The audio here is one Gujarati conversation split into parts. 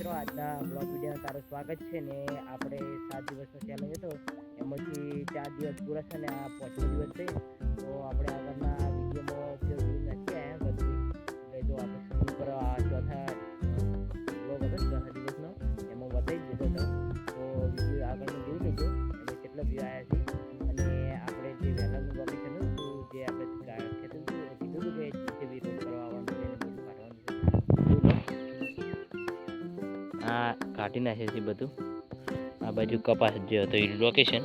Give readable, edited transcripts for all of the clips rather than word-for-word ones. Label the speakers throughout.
Speaker 1: મિત્રો આજના બ્લોગ વિડીયોમાં તારું સ્વાગત છે ને આપણે 7 દિવસનો ચેલેન્જ હતો એમાંથી 4 દિવસ પૂરા છે ને આ 5મો દિવસ છે તો આપણે આગળના વિડીયોમાં જે વ્યૂ નથી આવ્યા બધું એટલે જો આપણે શરૂ કરો આ ચોથા બ્લોગ હતો ચોથા દિવસનો એમાં બતાવી દીધો હતો તો વિડીયો આગળનો જોઈ લેજો એમાં કેટલા વ્યૂ આવ્યા છે અને આપણે જે વહેલાનું લોકેશન હતું જે આપણે કીધું હતું કે જીસીબી રોડ કરવા આવવાનું છે અને બધું કાઢવાનું છે આ કાઢી નાખે છે બધું આ બાજુ કપાસ જે હતો એ લોકેશન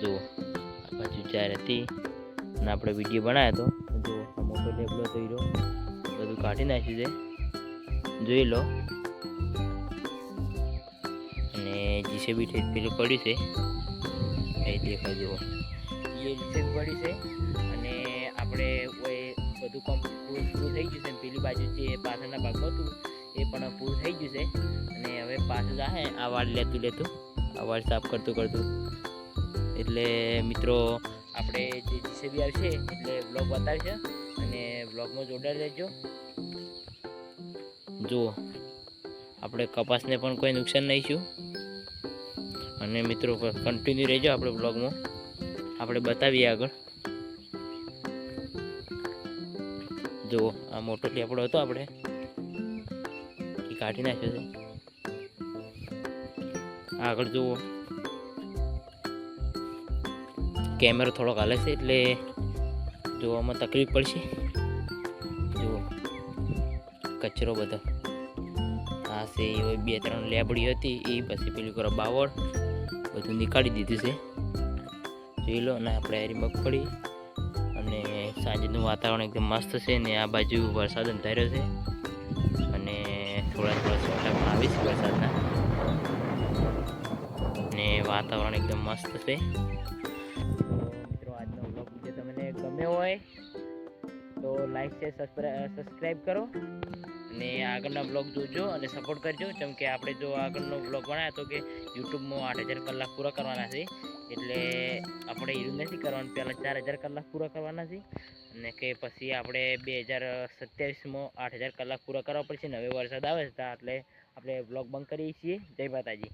Speaker 1: જુઓ આ બાજુ ચાર હતી અને આપણે વિડીયો બનાવ્યો હતો જો આ મોટો લેબલો તો હીરો બધું કાઢી નાખ્યું છે જોઈ લો અને જીસીબી પેલું પડ્યું છે એ દેખાય જુઓ એ જીસીબી પડ્યું છે અને આપણે બધું પૂરું થઈ ગયું છે પેલી બાજુ જે પાછળના ભાગમાં હતું એ પણ પૂરું થઈ ગયું છે અને હવે પાછું જાહે આ વાળ લેતું આ વાળ સાફ કરતું એટલે મિત્રો આપણે જે જીસીબી આવશે એટલે બ્લોગ બતાવશે અને બ્લોગમાં જોડાઈ રહેજો જુઓ આપણે કપાસને પણ કોઈ નુકસાન નહીં થયું અને મિત્રો કન્ટિન્યુ રહેજો આપણે બ્લોગમાં આપણે બતાવીએ આગળ જુઓ આ મોટો લેપડો હતો આપણે એ કાઢી નાખ્યો છે આગળ જુઓ કેમેરો થોડોક હાલે છે એટલે જોવામાં તકલીફ પડશે જુઓ કચરો બધો આ છે એ 2-3 લેબડી હતી એ પછી પેલું કરો બાવળ બધું નીકાળી દીધું છે જોઈ લો અને આપણે હારી મગફળી અને સાંજનું વાતાવરણ એકદમ મસ્ત છે ને આ બાજુ વરસાદ અંધાર્યો છે અને થોડા છોટા પણ આવે છે વરસાદના ને વાતાવરણ એકદમ મસ્ત છે મિત્રો આજનો બ્લોગ વિડીયો તમને ગમ્યો હોય તો લાઈક શેર સબસ્ક્રાઈબ કરો અને આગળના બ્લોગ જોજો અને સપોર્ટ કરજો જેમ કે આપણે જો આગળનો બ્લોગ બનાવ્યો તો કે યુટ્યુબમાં 8000 કલાક પૂરા કરવાના છે એટલે આપણે એવું નથી કરવાનું પહેલાં 4000 કલાક પૂરા કરવાના છે અને કે પછી આપણે 2027માં 8000 કલાક પૂરા કરવા પડશે ને હવે વરસાદ આવે છે એટલે આપણે બ્લોગ બંધ કરીએ છીએ જય માતાજી।